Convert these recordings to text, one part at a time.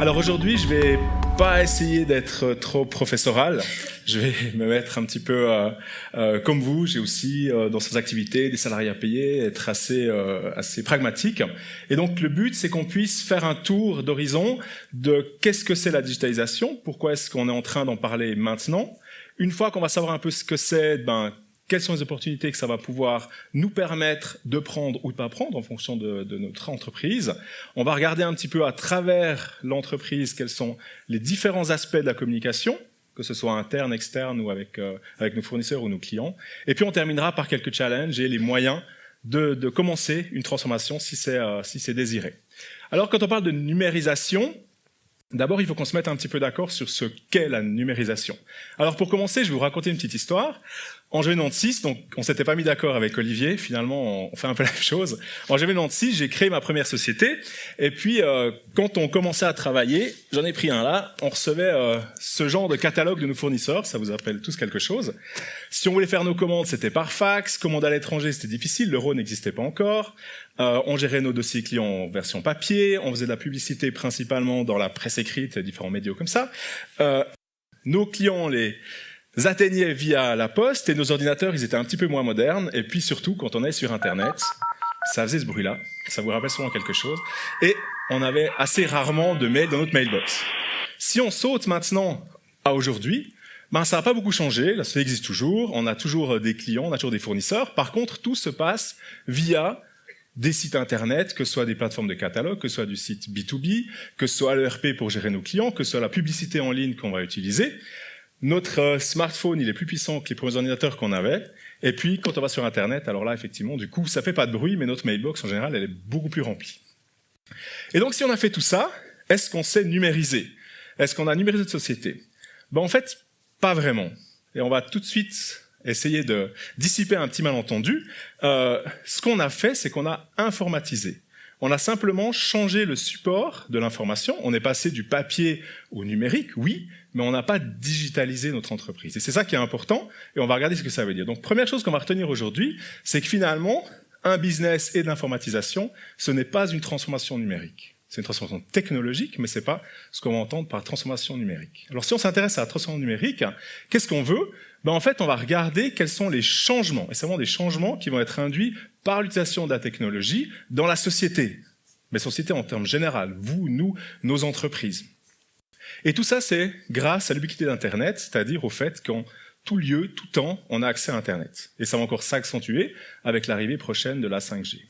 Alors aujourd'hui, je vais pas essayer d'être trop professoral. Je vais me mettre un petit peu comme vous. J'ai aussi dans ces activités des salariés à payer, être assez pragmatique. Et donc le but, c'est qu'on puisse faire un tour d'horizon de qu'est-ce que c'est la digitalisation, pourquoi est-ce qu'on est en train d'en parler maintenant. Une fois qu'on va savoir un peu ce que c'est, quelles sont les opportunités que ça va pouvoir nous permettre de prendre ou de pas prendre en fonction de notre entreprise. On va regarder un petit peu à travers l'entreprise quels sont les différents aspects de la communication, que ce soit interne, externe ou avec nos fournisseurs ou nos clients. Et puis on terminera par quelques challenges et les moyens de commencer une transformation si c'est désiré. Alors quand on parle de numérisation, d'abord, il faut qu'on se mette un petit peu d'accord sur ce qu'est la numérisation. Alors pour commencer, je vais vous raconter une petite histoire. En janvier 96, donc on s'était pas mis d'accord avec Olivier, finalement on fait un peu la même chose. En janvier 96, j'ai créé ma première société, et puis quand on commençait à travailler, j'en ai pris un là, on recevait ce genre de catalogue de nos fournisseurs, ça vous appelle tous quelque chose. Si on voulait faire nos commandes, c'était par fax, commandes à l'étranger, c'était difficile, l'euro n'existait pas encore. On gérait nos dossiers clients en version papier, on faisait de la publicité principalement dans la presse écrite, différents médias comme ça. Nos clients les atteignaient via la poste et nos ordinateurs, ils étaient un petit peu moins modernes. Et puis surtout, quand on est sur Internet, ça faisait ce bruit-là, ça vous rappelle souvent quelque chose. Et on avait assez rarement de mails dans notre mailbox. Si on saute maintenant à aujourd'hui, ça n'a pas beaucoup changé, la société existe toujours, on a toujours des clients, on a toujours des fournisseurs. Par contre, tout se passe via des sites internet, que ce soit des plateformes de catalogue, que ce soit du site B2B, que ce soit l'ERP pour gérer nos clients, que ce soit la publicité en ligne qu'on va utiliser. Notre smartphone, il est plus puissant que les premiers ordinateurs qu'on avait. Et puis, quand on va sur Internet, alors là, effectivement, du coup, ça fait pas de bruit, mais notre mailbox, en général, elle est beaucoup plus remplie. Et donc, si on a fait tout ça, est-ce qu'on sait numériser? Est-ce qu'on a numérisé de société? En fait, pas vraiment. Et on va tout de suite essayer de dissiper un petit malentendu. Ce qu'on a fait, c'est qu'on a informatisé. On a simplement changé le support de l'information. On est passé du papier au numérique, oui, mais on n'a pas digitalisé notre entreprise. Et c'est ça qui est important, et on va regarder ce que ça veut dire. Donc, première chose qu'on va retenir aujourd'hui, c'est que finalement, un business et de l'informatisation, ce n'est pas une transformation numérique. C'est une transformation technologique, mais ce n'est pas ce qu'on va entendre par transformation numérique. Alors, si on s'intéresse à la transformation numérique, qu'est-ce qu'on veut? En fait, on va regarder quels sont les changements, et c'est vraiment des changements qui vont être induits par l'utilisation de la technologie dans la société. Mais société en termes généraux, vous, nous, nos entreprises. Et tout ça, c'est grâce à l'ubiquité d'Internet, c'est-à-dire au fait qu'en tout lieu, tout temps, on a accès à Internet. Et ça va encore s'accentuer avec l'arrivée prochaine de la 5G.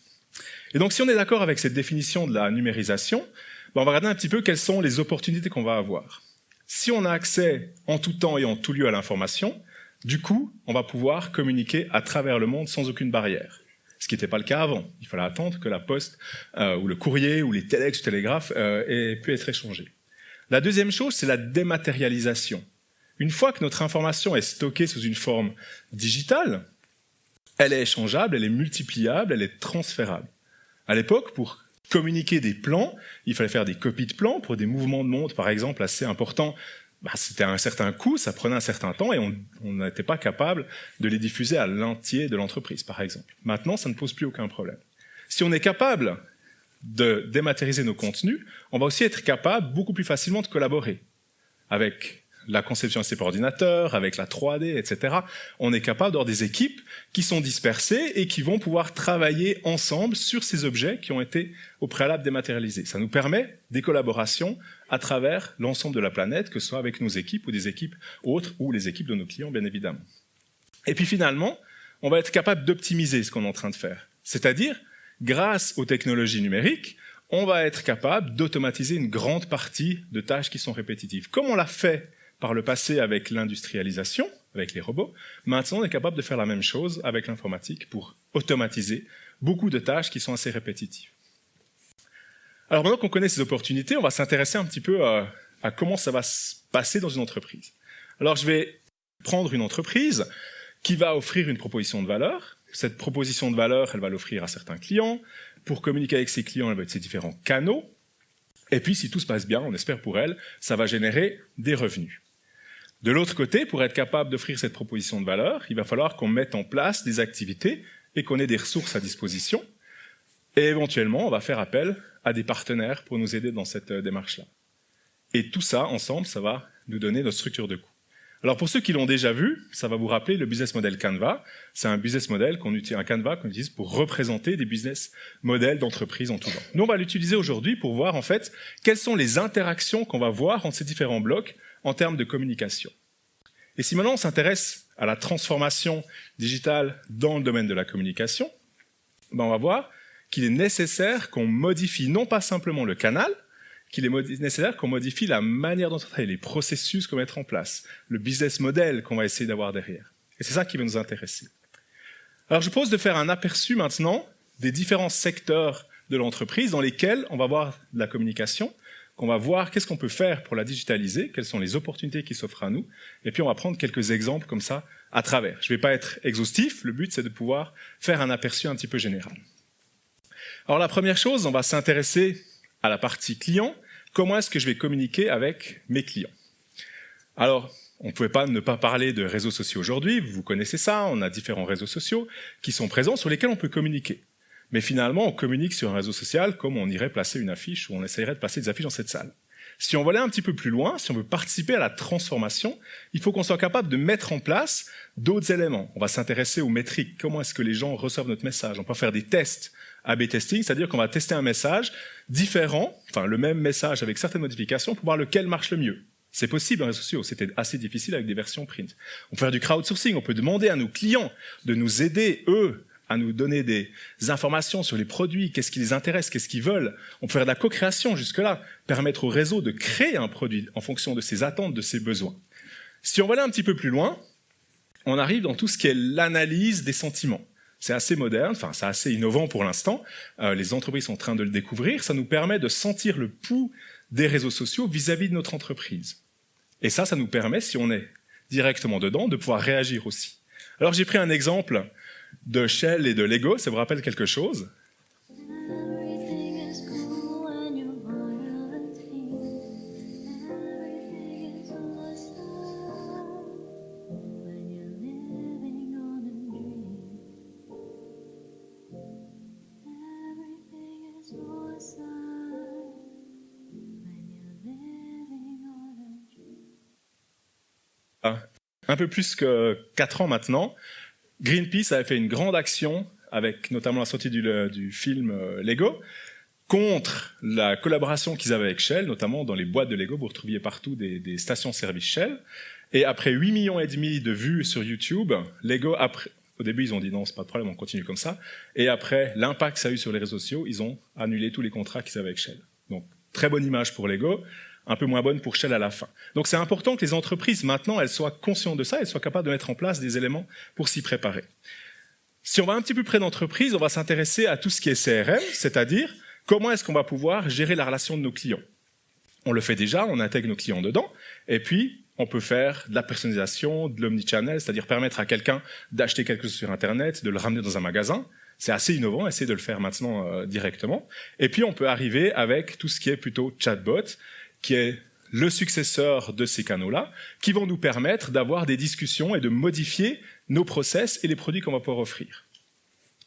Et donc, si on est d'accord avec cette définition de la numérisation, on va regarder un petit peu quelles sont les opportunités qu'on va avoir. Si on a accès en tout temps et en tout lieu à l'information, du coup, on va pouvoir communiquer à travers le monde sans aucune barrière. Ce qui n'était pas le cas avant. Il fallait attendre que la poste, ou le courrier, ou les téléx, ou télégraphes aient pu être échangés. La deuxième chose, c'est la dématérialisation. Une fois que notre information est stockée sous une forme digitale, elle est échangeable, elle est multipliable, elle est transférable. À l'époque, pour communiquer des plans, il fallait faire des copies de plans pour des mouvements de monde, par exemple, assez importants. C'était un certain coût, ça prenait un certain temps et on n'était pas capable de les diffuser à l'entier de l'entreprise, par exemple. Maintenant, ça ne pose plus aucun problème. Si on est capable de dématérialiser nos contenus, on va aussi être capable beaucoup plus facilement de collaborer avec la conception par ordinateur, avec la 3D, etc. On est capable d'avoir des équipes qui sont dispersées et qui vont pouvoir travailler ensemble sur ces objets qui ont été au préalable dématérialisés. Ça nous permet des collaborations à travers l'ensemble de la planète, que ce soit avec nos équipes ou des équipes autres, ou les équipes de nos clients, bien évidemment. Et puis finalement, on va être capable d'optimiser ce qu'on est en train de faire. C'est-à-dire, grâce aux technologies numériques, on va être capable d'automatiser une grande partie de tâches qui sont répétitives. Comme on l'a fait par le passé avec l'industrialisation, avec les robots, maintenant on est capable de faire la même chose avec l'informatique pour automatiser beaucoup de tâches qui sont assez répétitives. Alors maintenant qu'on connaît ces opportunités, on va s'intéresser un petit peu à comment ça va se passer dans une entreprise. Alors je vais prendre une entreprise qui va offrir une proposition de valeur. Cette proposition de valeur, elle va l'offrir à certains clients. Pour communiquer avec ses clients, elle va être ses différents canaux. Et puis si tout se passe bien, on espère pour elle, ça va générer des revenus. De l'autre côté, pour être capable d'offrir cette proposition de valeur, il va falloir qu'on mette en place des activités et qu'on ait des ressources à disposition. Et éventuellement, on va faire appel à des partenaires pour nous aider dans cette démarche-là. Et tout ça, ensemble, ça va nous donner notre structure de coût. Alors pour ceux qui l'ont déjà vu, ça va vous rappeler le business model Canva. C'est un business model un Canva qu'on utilise pour représenter des business models d'entreprise en tout genre. Nous, on va l'utiliser aujourd'hui pour voir en fait quelles sont les interactions qu'on va voir entre ces différents blocs en termes de communication. Et si maintenant on s'intéresse à la transformation digitale dans le domaine de la communication, on va voir qu'il est nécessaire qu'on modifie non pas simplement le canal, qu'il est nécessaire qu'on modifie la manière dont on travaille, les processus qu'on va mettre en place, le business model qu'on va essayer d'avoir derrière. Et c'est ça qui va nous intéresser. Alors je propose de faire un aperçu maintenant des différents secteurs de l'entreprise dans lesquels on va voir de la communication, qu'on va voir qu'est-ce qu'on peut faire pour la digitaliser, quelles sont les opportunités qui s'offrent à nous, et puis on va prendre quelques exemples comme ça à travers. Je ne vais pas être exhaustif, le but c'est de pouvoir faire un aperçu un petit peu général. Alors la première chose, on va s'intéresser à la partie client, comment est-ce que je vais communiquer avec mes clients. Alors, on ne pouvait pas ne pas parler de réseaux sociaux aujourd'hui, vous connaissez ça, on a différents réseaux sociaux qui sont présents sur lesquels on peut communiquer. Mais finalement, on communique sur un réseau social comme on irait placer une affiche ou on essayerait de placer des affiches dans cette salle. Si on veut aller un petit peu plus loin, si on veut participer à la transformation, il faut qu'on soit capable de mettre en place d'autres éléments. On va s'intéresser aux métriques, comment est-ce que les gens reçoivent notre message. On peut faire des tests A/B testing, c'est-à-dire qu'on va tester un message différent, enfin le même message avec certaines modifications pour voir lequel marche le mieux. C'est possible dans les réseaux sociaux, c'était assez difficile avec des versions print. On peut faire du crowdsourcing, on peut demander à nos clients de nous aider, eux, à nous donner des informations sur les produits, qu'est-ce qui les intéresse, qu'est-ce qu'ils veulent. On peut faire de la co-création jusque-là, permettre au réseau de créer un produit en fonction de ses attentes, de ses besoins. Si on va aller un petit peu plus loin, on arrive dans tout ce qui est l'analyse des sentiments. C'est assez moderne, enfin c'est assez innovant pour l'instant. Les entreprises sont en train de le découvrir. Ça nous permet de sentir le pouls des réseaux sociaux vis-à-vis de notre entreprise. Et ça nous permet, si on est directement dedans, de pouvoir réagir aussi. Alors j'ai pris un exemple de Shell et de Lego, ça vous rappelle quelque chose ? Un peu plus que 4 ans maintenant, Greenpeace avait fait une grande action, avec notamment la sortie du film Lego, contre la collaboration qu'ils avaient avec Shell, notamment dans les boîtes de Lego, vous retrouviez partout des stations-service Shell. Et après 8,5 millions de vues sur YouTube, Lego, au début ils ont dit non, c'est pas de problème, on continue comme ça. Et après l'impact que ça a eu sur les réseaux sociaux, ils ont annulé tous les contrats qu'ils avaient avec Shell. Donc très bonne image pour Lego, un peu moins bonne pour Shell à la fin. Donc c'est important que les entreprises, maintenant, elles soient conscientes de ça, elles soient capables de mettre en place des éléments pour s'y préparer. Si on va un petit peu près d'entreprise, on va s'intéresser à tout ce qui est CRM, c'est-à-dire comment est-ce qu'on va pouvoir gérer la relation de nos clients. On le fait déjà, on intègre nos clients dedans, et puis on peut faire de la personnalisation, de l'omnichannel, c'est-à-dire permettre à quelqu'un d'acheter quelque chose sur Internet, de le ramener dans un magasin. C'est assez innovant, essayer de le faire maintenant directement. Et puis on peut arriver avec tout ce qui est plutôt chatbot, qui est le successeur de ces canaux-là, qui vont nous permettre d'avoir des discussions et de modifier nos process et les produits qu'on va pouvoir offrir.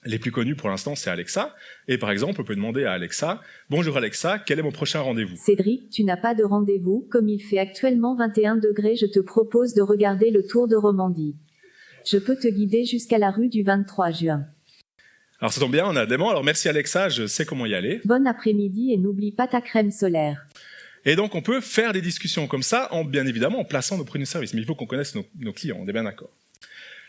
Les plus connus pour l'instant, c'est Alexa. Et par exemple, on peut demander à Alexa, « Bonjour Alexa, quel est mon prochain rendez-vous ?» Cédric, tu n'as pas de rendez-vous, comme il fait actuellement 21 degrés, je te propose de regarder le Tour de Romandie. Je peux te guider jusqu'à la rue du 23 juin. Alors ça tombe bien, on a des mots. Alors merci Alexa, je sais comment y aller. Bon après-midi et n'oublie pas ta crème solaire. Et donc, on peut faire des discussions comme ça, bien évidemment, en plaçant nos produits de service. Mais il faut qu'on connaisse nos clients, on est bien d'accord.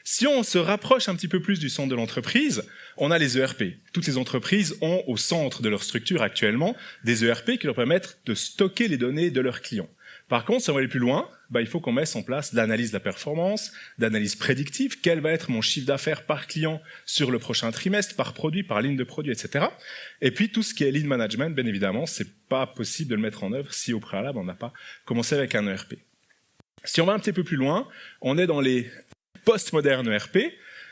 Si on se rapproche un petit peu plus du centre de l'entreprise, on a les ERP. Toutes les entreprises ont au centre de leur structure actuellement des ERP qui leur permettent de stocker les données de leurs clients. Par contre, si on va aller plus loin, il faut qu'on mette en place de l'analyse de la performance, d'analyse prédictive, quel va être mon chiffre d'affaires par client sur le prochain trimestre, par produit, par ligne de produit, etc. Et puis tout ce qui est lead management, bien évidemment, c'est pas possible de le mettre en œuvre si au préalable on n'a pas commencé avec un ERP. Si on va un petit peu plus loin, on est dans les post-modernes ERP,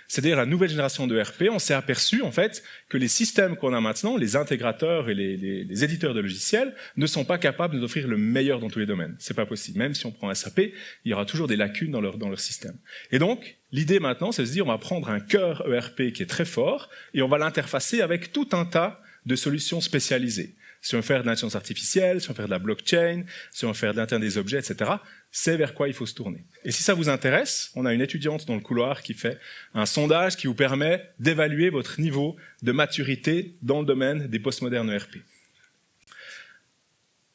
c'est-à-dire la nouvelle génération de ERP. On s'est aperçu en fait que les systèmes qu'on a maintenant, les intégrateurs et les éditeurs de logiciels, ne sont pas capables de nous offrir le meilleur dans tous les domaines. C'est pas possible. Même si on prend SAP, il y aura toujours des lacunes dans leur système. Et donc, l'idée maintenant, c'est de se dire, on va prendre un cœur ERP qui est très fort et on va l'interfacer avec tout un tas de solutions spécialisées. si on veut faire de l'intelligence artificielle, si on veut faire de la blockchain, si on veut faire de l'Internet des objets, etc., c'est vers quoi il faut se tourner. Et si ça vous intéresse, on a une étudiante dans le couloir qui fait un sondage qui vous permet d'évaluer votre niveau de maturité dans le domaine des postmodernes ERP.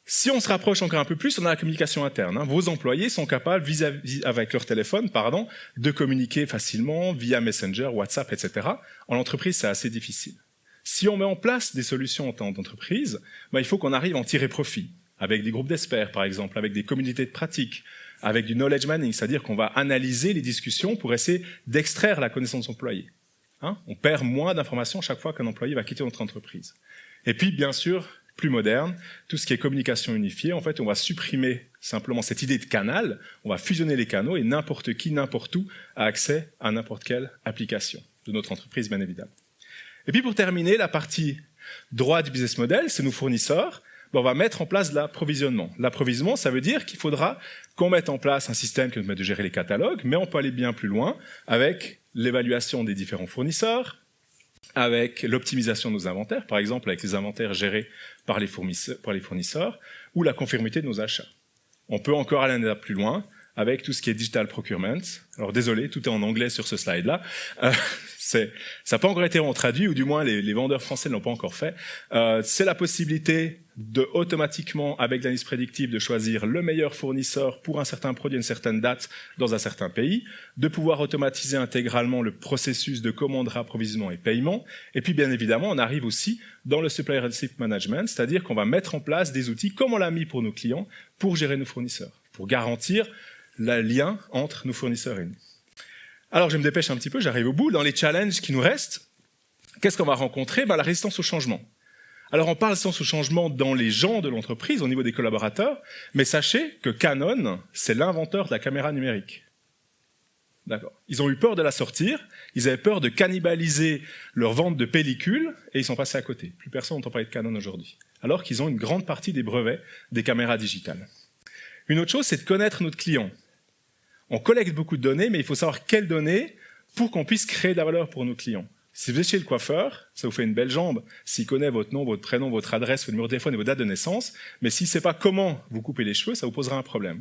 Si on se rapproche encore un peu plus, on a la communication interne. Vos employés sont capables, avec leur téléphone, de communiquer facilement via Messenger, WhatsApp, etc. En entreprise, c'est assez difficile. Si on met en place des solutions en temps d'entreprise, il faut qu'on arrive à en tirer profit, avec des groupes d'experts, par exemple, avec des communautés de pratique, avec du knowledge mining, c'est-à-dire qu'on va analyser les discussions pour essayer d'extraire la connaissance de son employé. On perd moins d'informations chaque fois qu'un employé va quitter notre entreprise. Et puis, bien sûr, plus moderne, tout ce qui est communication unifiée, en fait, on va supprimer simplement cette idée de canal, on va fusionner les canaux et n'importe qui, n'importe où a accès à n'importe quelle application de notre entreprise, bien évidemment. Et puis pour terminer, la partie droit du business model, c'est nos fournisseurs, on va mettre en place de l'approvisionnement. L'approvisionnement, ça veut dire qu'il faudra qu'on mette en place un système qui nous permet de gérer les catalogues, mais on peut aller bien plus loin avec l'évaluation des différents fournisseurs, avec l'optimisation de nos inventaires, par exemple avec les inventaires gérés par les fournisseurs, ou la conformité de nos achats. On peut encore aller un étape plus loin avec tout ce qui est digital procurement. Alors désolé, tout est en anglais sur ce slide-là. Ça n'a pas encore été traduit, ou du moins les vendeurs français ne l'ont pas encore fait. C'est la possibilité de automatiquement, avec l'analyse prédictive, de choisir le meilleur fournisseur pour un certain produit à une certaine date dans un certain pays, de pouvoir automatiser intégralement le processus de commande, approvisionnement et paiement. Et puis bien évidemment, on arrive aussi dans le supplier relationship management, c'est-à-dire qu'on va mettre en place des outils, comme on l'a mis pour nos clients, pour gérer nos fournisseurs, pour garantir le lien entre nos fournisseurs et nous. Alors je me dépêche un petit peu, j'arrive au bout. Dans les challenges qui nous restent, qu'est-ce qu'on va rencontrer ? La résistance au changement. Alors on parle de résistance au changement dans les gens de l'entreprise, au niveau des collaborateurs, mais sachez que Canon, c'est l'inventeur de la caméra numérique. D'accord. Ils ont eu peur de la sortir, ils avaient peur de cannibaliser leur vente de pellicules, et ils sont passés à côté. Plus personne n'entend parler de Canon aujourd'hui, alors qu'ils ont une grande partie des brevets des caméras digitales. Une autre chose, c'est de connaître notre client. On collecte beaucoup de données, mais il faut savoir quelles données pour qu'on puisse créer de la valeur pour nos clients. Si vous êtes chez le coiffeur, ça vous fait une belle jambe s'il connaît votre nom, votre prénom, votre adresse, votre numéro de téléphone et votre date de naissance, mais s'il ne sait pas comment vous coupez les cheveux, ça vous posera un problème.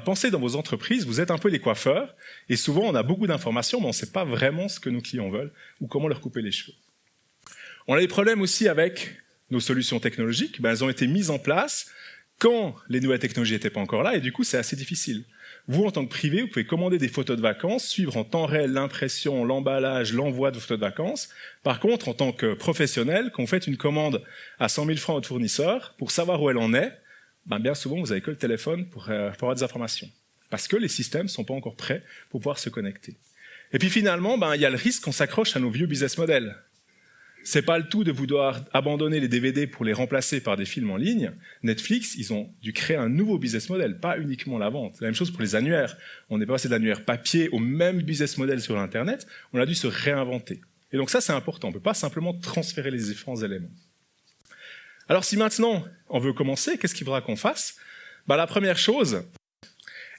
Pensez dans vos entreprises, vous êtes un peu les coiffeurs, et souvent on a beaucoup d'informations, mais on ne sait pas vraiment ce que nos clients veulent ou comment leur couper les cheveux. On a des problèmes aussi avec nos solutions technologiques. Elles ont été mises en place quand les nouvelles technologies n'étaient pas encore là, et du coup c'est assez difficile. Vous, en tant que privé, vous pouvez commander des photos de vacances, suivre en temps réel l'impression, l'emballage, l'envoi de vos photos de vacances. Par contre, en tant que professionnel, quand vous faites une commande à 100 000 francs à votre fournisseur, pour savoir où elle en est, bien souvent, vous n'avez que le téléphone pour avoir des informations. Parce que les systèmes ne sont pas encore prêts pour pouvoir se connecter. Et puis finalement, il y a le risque qu'on s'accroche à nos vieux business models. C'est pas le tout de vouloir abandonner les DVD pour les remplacer par des films en ligne. Netflix, ils ont dû créer un nouveau business model, pas uniquement la vente. C'est la même chose pour les annuaires. On n'est pas passé de l'annuaire papier au même business model sur l'Internet. On a dû se réinventer. Et donc ça, c'est important. On ne peut pas simplement transférer les différents éléments. Alors si maintenant, on veut commencer, qu'est-ce qu'il faudra qu'on fasse ? La première chose,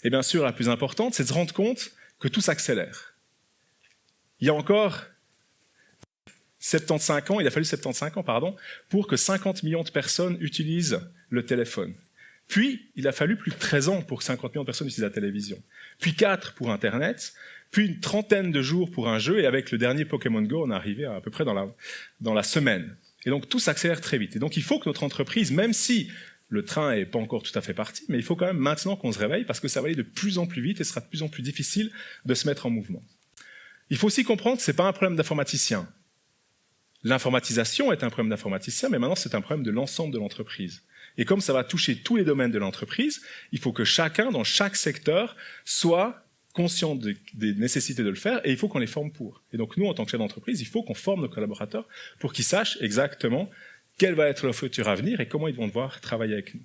et bien sûr la plus importante, c'est de se rendre compte que tout s'accélère. Il y a encore 75 ans, il a fallu 75 ans, pour que 50 millions de personnes utilisent le téléphone. Puis, il a fallu plus de 13 ans pour que 50 millions de personnes utilisent la télévision. Puis 4 pour Internet, puis une trentaine de jours pour un jeu, et avec le dernier Pokémon Go, on est arrivé à peu près dans la semaine. Et donc, tout s'accélère très vite. Et donc, il faut que notre entreprise, même si le train n'est pas encore tout à fait parti, mais il faut quand même maintenant qu'on se réveille, parce que ça va aller de plus en plus vite et ce sera de plus en plus difficile de se mettre en mouvement. Il faut aussi comprendre que ce n'est pas un problème d'informaticien. L'informatisation est un problème d'informaticien, mais maintenant c'est un problème de l'ensemble de l'entreprise. Et comme ça va toucher tous les domaines de l'entreprise, il faut que chacun, dans chaque secteur, soit conscient des nécessités de le faire, et il faut qu'on les forme pour. Et donc nous, en tant que chef d'entreprise, il faut qu'on forme nos collaborateurs pour qu'ils sachent exactement quel va être leur futur avenir et comment ils vont devoir travailler avec nous.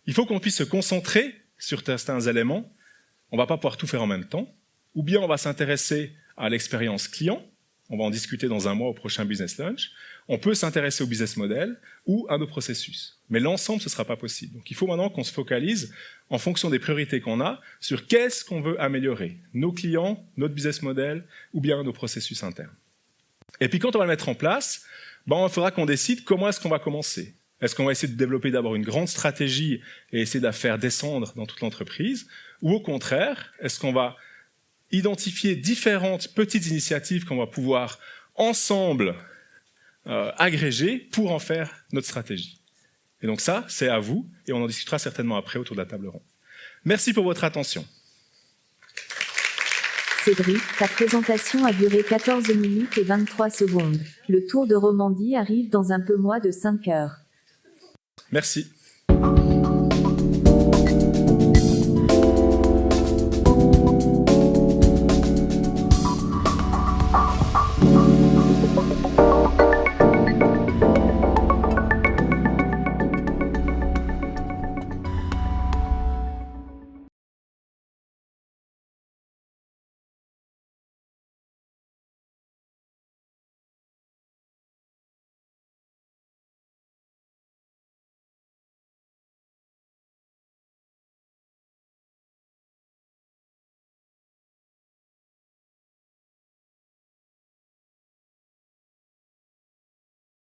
Il faut qu'on puisse se concentrer sur certains éléments. On ne va pas pouvoir tout faire en même temps. Ou bien on va s'intéresser à l'expérience client. On va en discuter dans un mois au prochain Business Lunch. On peut s'intéresser au business model ou à nos processus. Mais l'ensemble, ce ne sera pas possible. Donc il faut maintenant qu'on se focalise, en fonction des priorités qu'on a, sur qu'est-ce qu'on veut améliorer. Nos clients, notre business model ou bien nos processus internes. Et puis quand on va le mettre en place, il faudra qu'on décide comment est-ce qu'on va commencer. Est-ce qu'on va essayer de développer d'abord une grande stratégie et essayer de la faire descendre dans toute l'entreprise? Ou au contraire, est-ce qu'on va identifier différentes petites initiatives qu'on va pouvoir ensemble agréger pour en faire notre stratégie? Et donc ça, c'est à vous, et on en discutera certainement après autour de la table ronde. Merci pour votre attention. Cédric, ta présentation a duré 14 minutes et 23 secondes. Le Tour de Romandie arrive dans un peu moins de 5 heures. Merci.